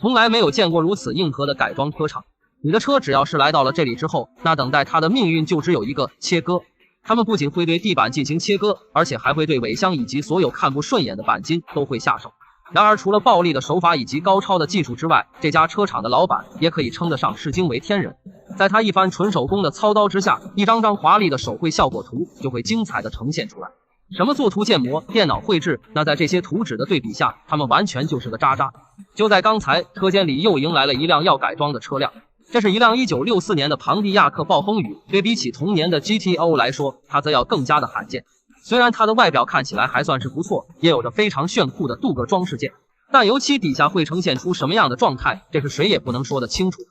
从来没有见过如此硬核的改装车厂。你的车只要是来到了这里之后，那等待它的命运就只有一个切割。他们不仅会对地板进行切割，而且还会对尾箱以及所有看不顺眼的钣金都会下手。然而除了暴力的手法以及高超的技术之外，这家车厂的老板也可以称得上是惊为天人。在他一番纯手工的操刀之下，一张张华丽的手绘效果图就会精彩的呈现出来。什么作图建模、电脑绘制，那在这些图纸的对比下，他们完全就是个渣渣。就在刚才，车间里又迎来了一辆要改装的车辆。这是一辆1964年的庞蒂亚克暴风雨，对比起同年的 GTO 来说，它则要更加的罕见。虽然它的外表看起来还算是不错，也有着非常炫酷的镀铬装饰件，但油漆底下会呈现出什么样的状态，这是谁也不能说得清楚。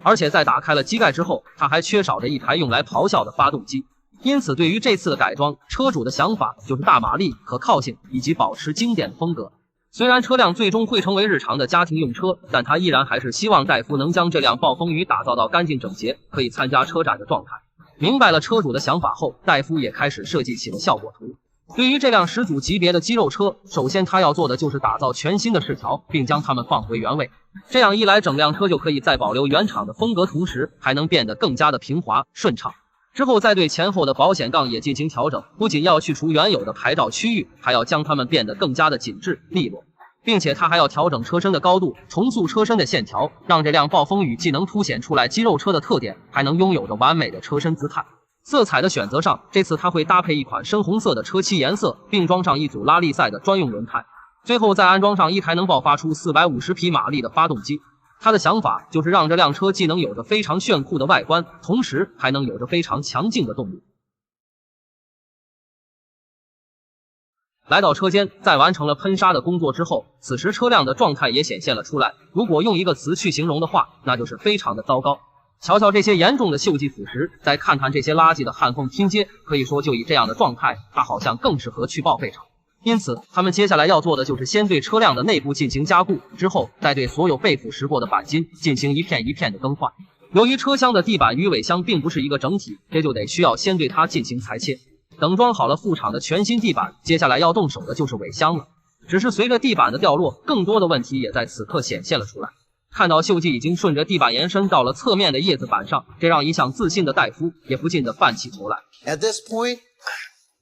而且在打开了机盖之后，它还缺少着一台用来咆哮的发动机。因此对于这次的改装，车主的想法就是大马力、可靠性以及保持经典的风格。虽然车辆最终会成为日常的家庭用车，但他依然还是希望戴夫能将这辆暴风雨打造到干净整洁，可以参加车展的状态。明白了车主的想法后，戴夫也开始设计起了效果图。对于这辆始祖级别的肌肉车，首先他要做的就是打造全新的饰条，并将它们放回原位。这样一来，整辆车就可以在保留原厂的风格同时，还能变得更加的平滑顺畅。之后再对前后的保险杠也进行调整，不仅要去除原有的牌照区域，还要将它们变得更加的紧致利落，并且它还要调整车身的高度，重塑车身的线条，让这辆暴风雨既能凸显出来肌肉车的特点，还能拥有着完美的车身姿态。色彩的选择上，这次它会搭配一款深红色的车漆颜色，并装上一组拉力赛的专用轮胎，最后再安装上一台能爆发出450匹马力的发动机。他的想法就是让这辆车既能有着非常炫酷的外观，同时还能有着非常强劲的动力。来到车间，在完成了喷砂的工作之后，此时车辆的状态也显现了出来。如果用一个词去形容的话，那就是非常的糟糕。瞧瞧这些严重的锈迹腐蚀，再看看这些垃圾的焊缝拼接，可以说就以这样的状态，它好像更适合去报废厂。因此他们接下来要做的就是先对车辆的内部进行加固，之后再对所有被腐蚀过的钣金进行一片一片的更换。由于车厢的地板与尾箱并不是一个整体，这就得需要先对它进行裁切。等装好了副厂的全新地板，接下来要动手的就是尾箱了。只是随着地板的掉落，更多的问题也在此刻显现了出来。看到锈迹已经顺着地板延伸到了侧面的叶子板上，这让一向自信的戴夫也不禁地泛起头来。 At this point,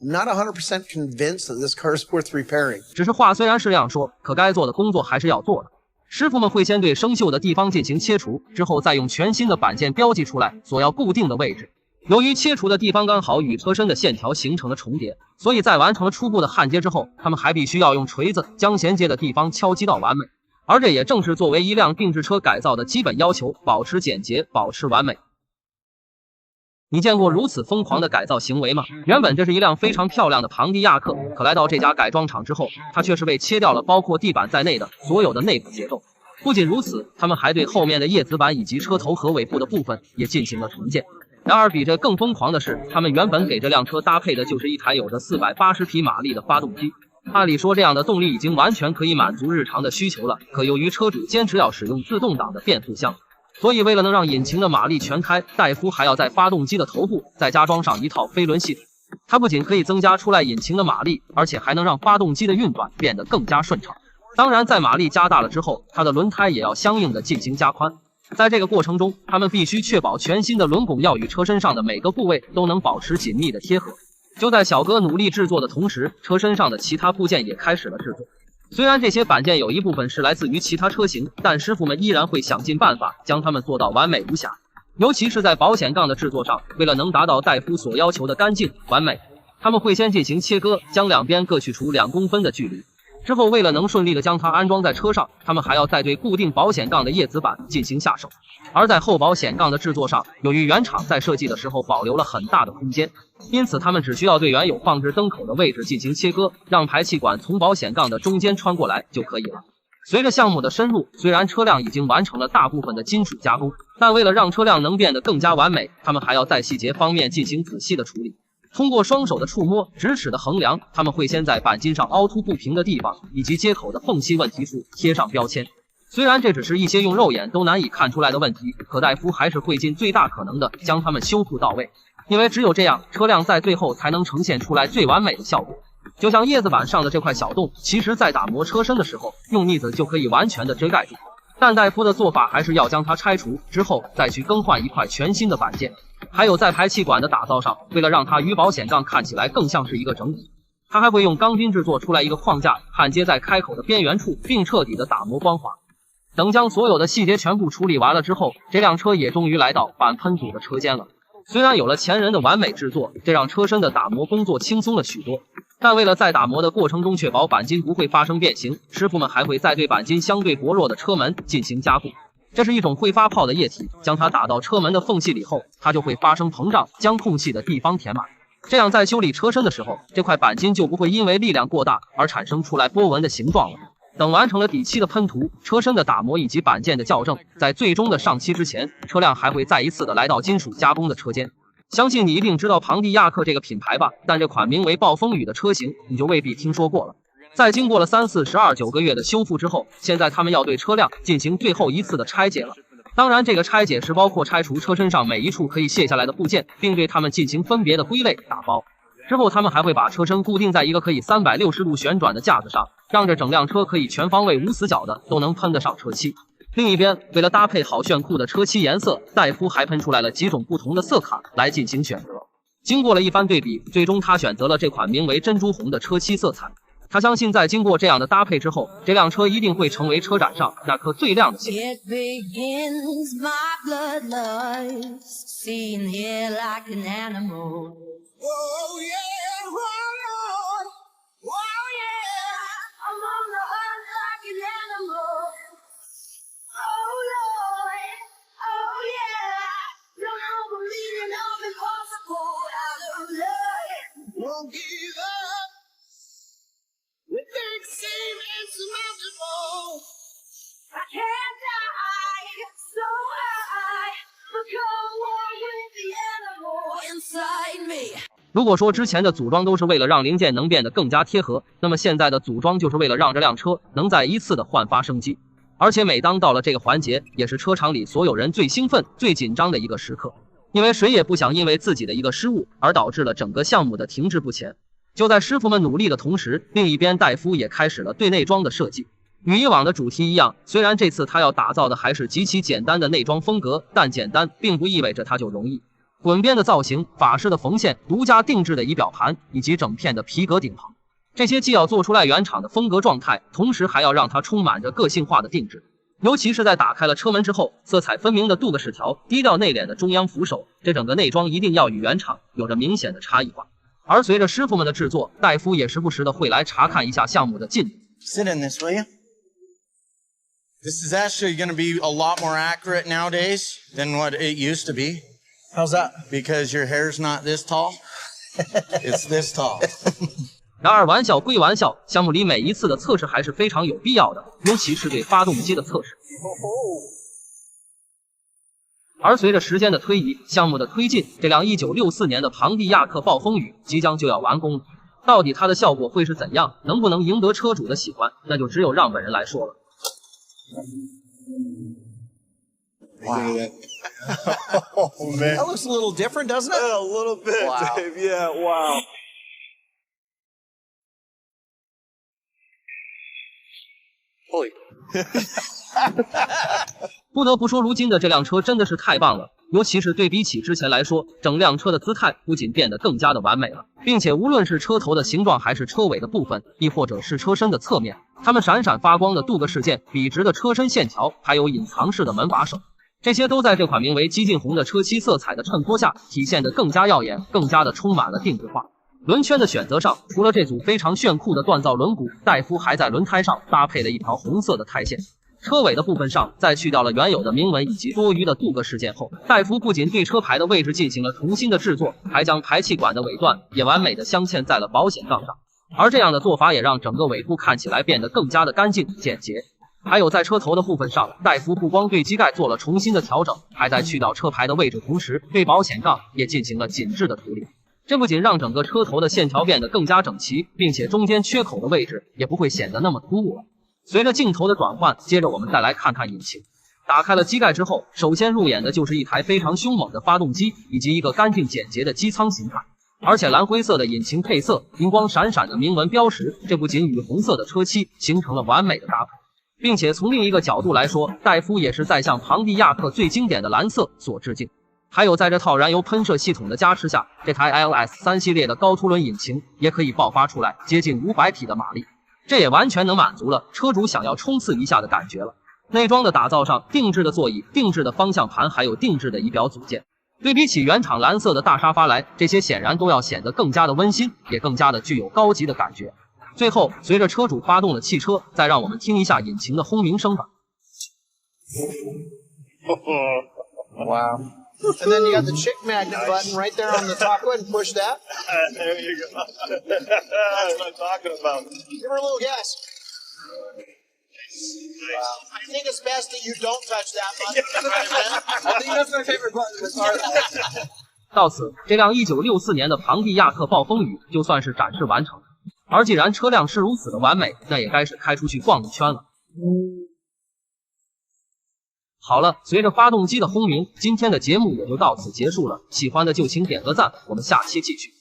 I'm not 100% convinced that this car is worth repairing. 只是话虽然是这样说，可该做的工作还是要做的。师傅们会先对生锈的地方进行切除，之后再用全新的板件标记出来所要固定的位置。由于切除的地方刚好与车身的线条形成了重叠，所以在完成了初步的焊接之后，他们还必须要用锤子将衔接的地方敲击到完美。而这也正是作为一辆定制车改造的基本要求，保持简洁，保持完美。你见过如此疯狂的改造行为吗？原本这是一辆非常漂亮的庞蒂亚克，可来到这家改装厂之后，它却是被切掉了包括地板在内的所有的内部结构。不仅如此，他们还对后面的叶子板以及车头和尾部的部分也进行了重建。然而比这更疯狂的是，他们原本给这辆车搭配的就是一台有着480匹马力的发动机。按理说这样的动力已经完全可以满足日常的需求了，可由于车主坚持要使用自动挡的变速箱，所以为了能让引擎的马力全开，戴夫还要在发动机的头部再加装上一套飞轮系统。它不仅可以增加出来引擎的马力，而且还能让发动机的运转变得更加顺畅。当然在马力加大了之后，它的轮胎也要相应的进行加宽。在这个过程中，他们必须确保全新的轮拱要与车身上的每个部位都能保持紧密的贴合。就在小哥努力制作的同时，车身上的其他部件也开始了制作。虽然这些板件有一部分是来自于其他车型，但师傅们依然会想尽办法将它们做到完美无瑕。尤其是在保险杠的制作上，为了能达到戴夫所要求的干净完美，他们会先进行切割，将两边各去除2公分的距离。之后为了能顺利的将它安装在车上，他们还要再对固定保险杠的叶子板进行下手。而在后保险杠的制作上，由于原厂在设计的时候保留了很大的空间，因此他们只需要对原有放置灯口的位置进行切割，让排气管从保险杠的中间穿过来就可以了。随着项目的深入，虽然车辆已经完成了大部分的金属加工，但为了让车辆能变得更加完美，他们还要在细节方面进行仔细的处理。通过双手的触摸、直尺的衡量，他们会先在钣金上凹凸不平的地方以及接口的缝隙问题处贴上标签。虽然这只是一些用肉眼都难以看出来的问题，可戴夫还是会尽最大可能的将它们修复到位，因为只有这样，车辆在最后才能呈现出来最完美的效果。就像叶子板上的这块小洞，其实在打磨车身的时候，用腻子就可以完全的遮盖住。但戴夫的做法还是要将它拆除之后再去更换一块全新的板件。还有在排气管的打造上，为了让它与保险杠看起来更像是一个整体，他还会用钢筋制作出来一个框架，焊接在开口的边缘处，并彻底的打磨光滑。等将所有的细节全部处理完了之后，这辆车也终于来到板喷涂的车间了。虽然有了前人的完美制作，这让车身的打磨工作轻松了许多，但为了在打磨的过程中确保钣金不会发生变形，师傅们还会再对钣金相对薄弱的车门进行加固。这是一种会发泡的液体，将它打到车门的缝隙里后，它就会发生膨胀，将空气的地方填满。这样在修理车身的时候，这块钣金就不会因为力量过大而产生出来波纹的形状了。等完成了底漆的喷涂、车身的打磨以及板件的校正，在最终的上漆之前，车辆还会再一次的来到金属加工的车间。相信你一定知道庞蒂亚克这个品牌吧，但这款名为暴风雨的车型你就未必听说过了。在经过了3、4、12、9个月的修复之后，现在他们要对车辆进行最后一次的拆解了。当然，这个拆解是包括拆除车身上每一处可以卸下来的部件，并对它们进行分别的归类打包。之后他们还会把车身固定在一个可以360度旋转的架子上，让这整辆车可以全方位无死角的都能喷得上车漆。另一边，为了搭配好炫酷的车漆颜色，戴夫还喷出来了几种不同的色卡来进行选择。经过了一番对比，最终他选择了这款名为珍珠红的车漆色彩。他相信在经过这样的搭配之后，这辆车一定会成为车展上那颗最亮的星。如果说之前的组装都是为了让零件能变得更加贴合，那么现在的组装就是为了让这辆车能再一次的焕发生机。而且每当到了这个环节，也是车厂里所有人最兴奋、最紧张的一个时刻，因为谁也不想因为自己的一个失误而导致了整个项目的停滞不前。就在师傅们努力的同时，另一边戴夫也开始了对内装的设计。与以往的主题一样，虽然这次他要打造的还是极其简单的内装风格，但简单并不意味着它就容易。滚边的造型、法式的缝线、独家定制的仪表盘以及整片的皮革顶棚，这些既要做出来原厂的风格状态，同时还要让它充满着个性化的定制。尤其是在打开了车门之后，色彩分明的镀铬饰条、低调内敛的中央扶手，这整个内装一定要与原厂有着明显的差异化。而随着师傅们的制作，戴夫也时不时的会来查看一下项目的进度。Sit in this, will you? This is actually going to be a lot more accurate nowadays than what it used to be. How's that? Because your hair's not this tall. It's this tall. 然而玩笑归玩笑，项目里每一次的测试还是非常有必要的，尤其是对发动机的测试。而随着时间的推移，项目的推进，这辆1964年的庞蒂亚克暴风雨即将就要完工了。到底它的效果会是怎样，能不能赢得车主的喜欢，那就只有让本人来说了。Wow. Oh, man. That looks a little different, doesn't it? Yeah, a little bit, Wow. Dave. Yeah, wow. Holy. 不得不说，如今的这辆车真的是太棒了，尤其是对比起之前来说，整辆车的姿态不仅变得更加的完美了，并且无论是车头的形状，还是车尾的部分，亦或者是车身的侧面，它们闪闪发光的镀铬饰件、笔直的车身线条，还有隐藏式的门把手，这些都在这款名为激进红的车漆色彩的衬托下，体现得更加耀眼，更加的充满了定制化。轮圈的选择上，除了这组非常炫酷的锻造轮毂，戴夫还在轮胎上搭配了一条红色的钛线。车尾的部分上，在去掉了原有的铭文以及多余的镀铬饰件后，戴夫不仅对车牌的位置进行了重新的制作，还将排气管的尾段也完美的镶嵌在了保险杠上。而这样的做法也让整个尾部看起来变得更加的干净简洁。还有在车头的部分上，戴夫不光对机盖做了重新的调整，还在去掉车牌的位置同时，对保险杠也进行了紧致的处理。这不仅让整个车头的线条变得更加整齐，并且中间缺口的位置也不会显得那么突兀了。随着镜头的转换，接着我们再来看看引擎。打开了机盖之后，首先入眼的就是一台非常凶猛的发动机，以及一个干净简洁的机舱形态。而且蓝灰色的引擎配色，银光闪闪的铭文标识，这不仅与红色的车漆形成了完美的搭配，并且从另一个角度来说，戴夫也是在向庞蒂亚克最经典的蓝色所致敬。还有在这套燃油喷射系统的加持下，这台 LS3 系列的高凸轮引擎也可以爆发出来接近500匹的马力，这也完全能满足了车主想要冲刺一下的感觉了。内装的打造上，定制的座椅、定制的方向盘，还有定制的仪表组件，对比起原厂蓝色的大沙发来，这些显然都要显得更加的温馨，也更加的具有高级的感觉。最后，随着车主发动了汽车，再让我们听一下引擎的轰鸣声吧。Wow. And then you got the chick magnet button right there on the top. Go ahead and push that. There you go. That's what I'm talking about. Give her a little gas. I think it's best that you don't touch that button. I think that's my favorite button in this car. 到此，这辆1964年的庞蒂亚克暴风雨就算是展示完成了。而既然车辆是如此的完美，那也该是开出去逛一圈了。好了，随着发动机的轰鸣，今天的节目也就到此结束了。喜欢的就请点个赞，我们下期继续。